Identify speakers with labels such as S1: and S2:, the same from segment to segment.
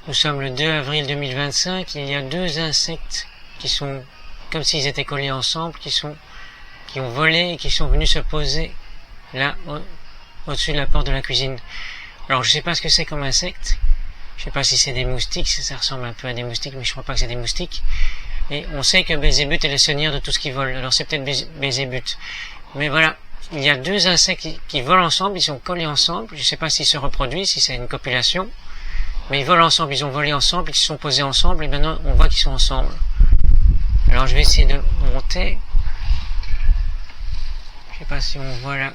S1: Nous sommes le 2 avril 2025, il y a deux insectes qui sont comme s'ils étaient collés ensemble, qui ont volé et qui sont venus se poser là, au-dessus de la porte de la cuisine. Alors je sais pas ce que c'est comme insecte, je sais pas si c'est des moustiques, ça ressemble un peu à des moustiques, mais je crois pas que c'est des moustiques. Et on sait que Belzébuth est le seigneur de tout ce qui vole, alors c'est peut-être Belzébuth. Mais voilà, il y a deux insectes qui volent ensemble, ils sont collés ensemble, je sais pas s'ils se reproduisent, si c'est une copulation, mais ils volent ensemble, ils ont volé ensemble, ils se sont posés ensemble, et maintenant on voit qu'ils sont ensemble. Alors je vais essayer de monter. Je sais pas si on voit là.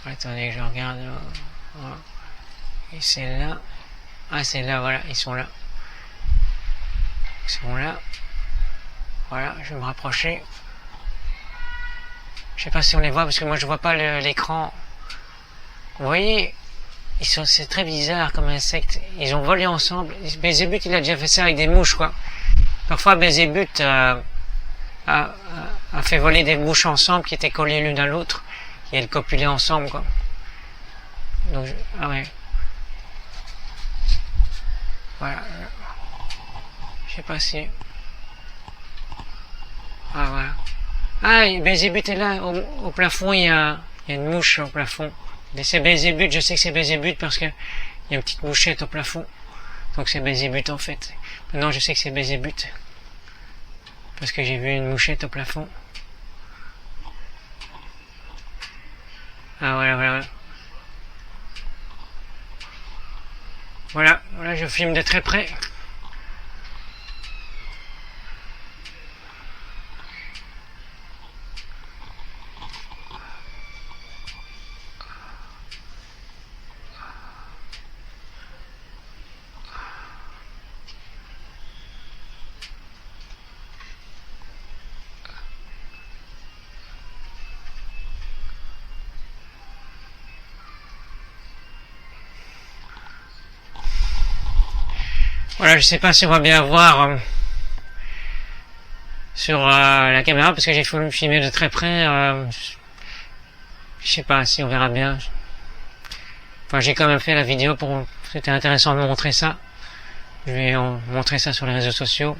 S1: Attendez, je regarde. Voilà. Et c'est là. Ah, c'est là, voilà, ils sont là. Ils sont là. Voilà, je vais me rapprocher. Je sais pas si on les voit parce que moi je vois pas l'écran. Vous voyez, c'est très bizarre comme insecte. Ils ont volé ensemble. Belzébuth, il a déjà fait ça avec des mouches, quoi. Parfois, Belzébuth a fait voler des mouches ensemble qui étaient collées l'une à l'autre et elles copulaient ensemble, quoi. Donc, ah ouais. Voilà. Je sais pas si... Ah, voilà. Ah, Belzébuth est là, au plafond, il y a une mouche au plafond. C'est Belzébuth, je sais que c'est Belzébuth parce que il y a une petite mouchette au plafond. Donc c'est Belzébuth en fait. Maintenant je sais que c'est Belzébuth. Parce que j'ai vu une mouchette au plafond. Ah voilà, voilà. Voilà, voilà, je filme de très près. Voilà, je sais pas si on va bien voir sur la caméra parce que j'ai filmé de très près. Je sais pas si on verra bien. Enfin, j'ai quand même fait la vidéo pour... C'était intéressant de me montrer ça. Je vais montrer ça sur les réseaux sociaux.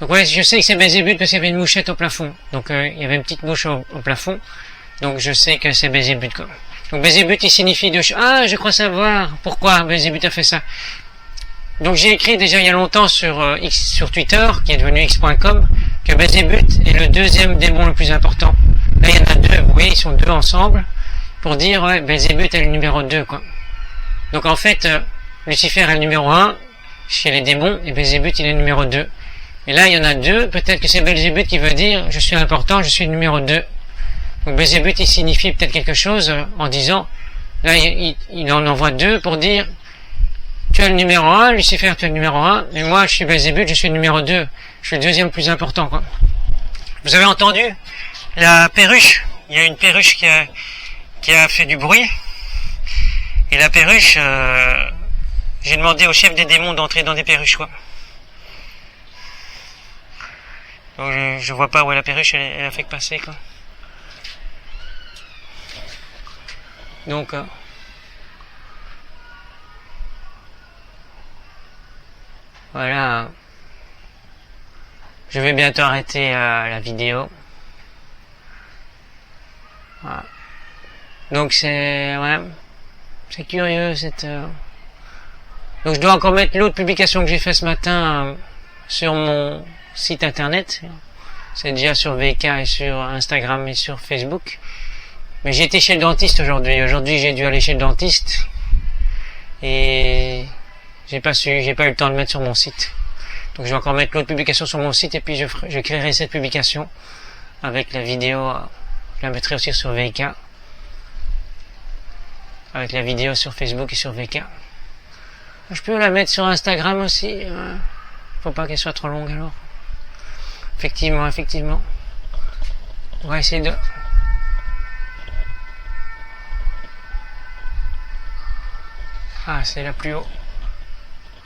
S1: Donc ouais, je sais que c'est Belzébuth parce qu'il y avait une mouchette au plafond. Donc il y avait une petite mouche au plafond. Donc je sais que c'est Belzébuth, quoi. Donc Belzébuth, il signifie deux choses. Ah, je crois savoir pourquoi Belzébuth a fait ça. Donc j'ai écrit déjà il y a longtemps sur Twitter, qui est devenu x.com, que Belzébuth est le deuxième démon le plus important. Là il y en a deux, vous voyez, ils sont deux ensemble, pour dire ouais, Belzébuth est le numéro 2, quoi. Donc en fait, Lucifer est le numéro 1 chez les démons, et Belzébuth il est le numéro 2. Et là il y en a deux, peut-être que c'est Belzébuth qui veut dire je suis important, je suis le numéro 2. Donc Belzébuth il signifie peut-être quelque chose en disant, là il en envoie deux pour dire tu es le numéro 1, Lucifer, tu es le numéro 1, mais moi, je suis Belzébuth, je suis le numéro 2. Je suis le deuxième plus important, quoi. Vous avez entendu la perruche? Il y a une perruche qui a fait du bruit. Et la perruche, j'ai demandé au chef des démons d'entrer dans des perruches, quoi. Donc, je vois pas où est la perruche, elle a fait que passer, quoi. Donc, voilà. Je vais bientôt arrêter la vidéo. Voilà. Donc c'est curieux cette. Donc je dois encore mettre l'autre publication que j'ai fait ce matin sur mon site internet. C'est déjà sur VK et sur Instagram et sur Facebook. Mais j'ai été chez le dentiste aujourd'hui. Aujourd'hui j'ai dû aller chez le dentiste et j'ai pas eu le temps de mettre sur mon site. Donc je vais encore mettre l'autre publication sur mon site et puis je créerai cette publication avec la vidéo. Je la mettrai aussi sur VK. Avec la vidéo sur Facebook et sur VK. Je peux la mettre sur Instagram aussi. Faut pas qu'elle soit trop longue alors. Effectivement. On va essayer de... Ah, c'est là plus haut.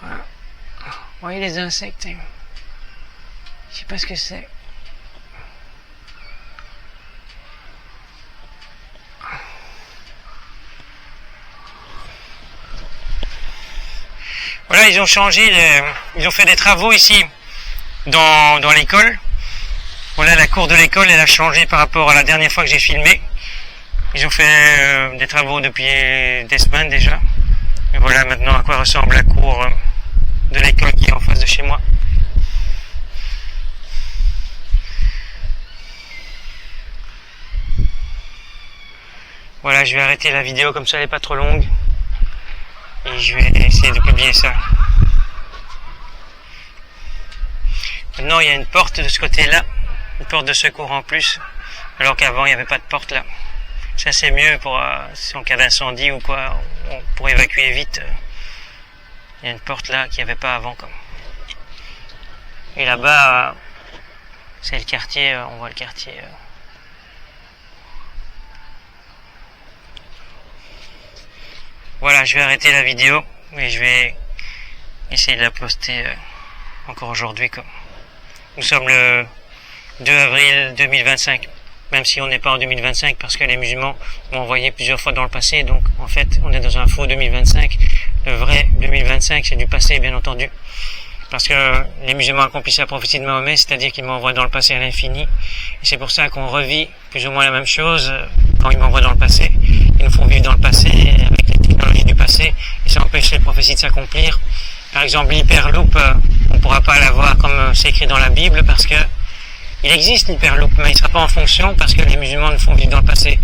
S1: Voilà. Vous voyez les insectes, hein. Je sais pas ce que c'est. Voilà, ils ont ils ont fait des travaux ici dans l'école. Voilà, la cour de l'école, elle a changé par rapport à la dernière fois que j'ai filmé. Ils ont fait des travaux depuis des semaines déjà. Et voilà maintenant à quoi ressemble la cour de l'école qui est en face de chez moi. Voilà, je vais arrêter la vidéo comme ça elle n'est pas trop longue. Et je vais essayer de publier ça. Maintenant il y a une porte de ce côté-là, une porte de secours en plus, alors qu'avant il n'y avait pas de porte là. Ça c'est mieux pour si en cas d'incendie ou quoi, pour évacuer vite. Il y a une porte là qu'il n'y avait pas avant. Et là-bas, c'est le quartier, on voit le quartier. Voilà, je vais arrêter la vidéo et je vais essayer de la poster encore aujourd'hui. Nous sommes le 2 avril 2025, même si on n'est pas en 2025 parce que les musulmans m'ont envoyé plusieurs fois dans le passé, donc en fait on est dans un faux 2025. Le vrai 2025 c'est du passé bien entendu, parce que les musulmans accomplissent la prophétie de Mahomet, c'est-à-dire qu'ils m'envoient dans le passé à l'infini, et c'est pour ça qu'on revit plus ou moins la même chose quand ils m'envoient dans le passé. Ils nous font vivre dans le passé avec les technologies du passé, et ça empêche les prophéties de s'accomplir. Par exemple, l'hyperloop, on ne pourra pas l'avoir comme c'est écrit dans la Bible, parce que il existe l'hyperloop, mais il ne sera pas en fonction parce que les musulmans nous font vivre dans le passé.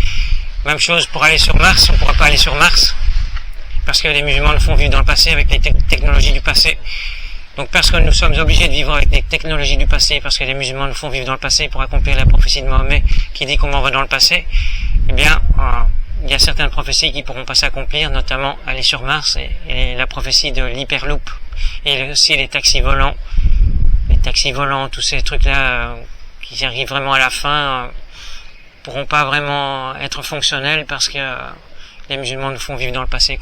S1: Même chose pour aller sur Mars, on ne pourra pas aller sur Mars parce que les musulmans nous font vivre dans le passé avec les technologies du passé. Donc parce que nous sommes obligés de vivre avec les technologies du passé, parce que les musulmans nous font vivre dans le passé pour accomplir la prophétie de Mahomet qui dit qu'on m'envoie dans le passé, eh bien il y a certaines prophéties qui ne pourront pas s'accomplir, notamment aller sur Mars et la prophétie de l'hyperloop, et aussi les taxis volants, tous ces trucs-là qui arrivent vraiment à la fin, pourront pas vraiment être fonctionnels parce que les musulmans nous font vivre dans le passé,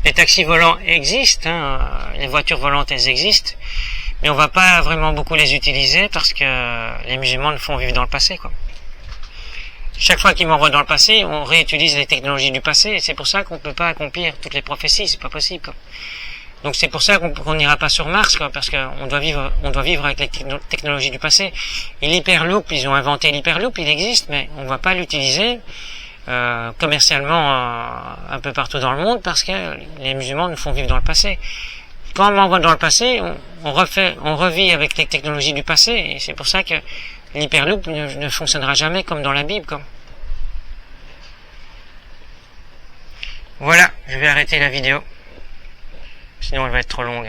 S1: Les taxis volants existent, les voitures volantes elles existent, mais on va pas vraiment beaucoup les utiliser parce que les musulmans nous font vivre dans le passé, Chaque fois qu'ils m'envoient dans le passé, on réutilise les technologies du passé, et c'est pour ça qu'on peut pas accomplir toutes les prophéties, c'est pas possible, Donc c'est pour ça qu'on n'ira pas sur Mars, parce qu'on doit vivre avec les technologies du passé. Et l'hyperloop, ils ont inventé l'hyperloop, il existe, mais on va pas l'utiliser commercialement un peu partout dans le monde parce que les musulmans nous font vivre dans le passé. Quand on m'envoie dans le passé, on revit avec les technologies du passé, et c'est pour ça que l'hyperloop ne fonctionnera jamais comme dans la Bible, Voilà, je vais arrêter la vidéo. Sinon elle va être trop longue.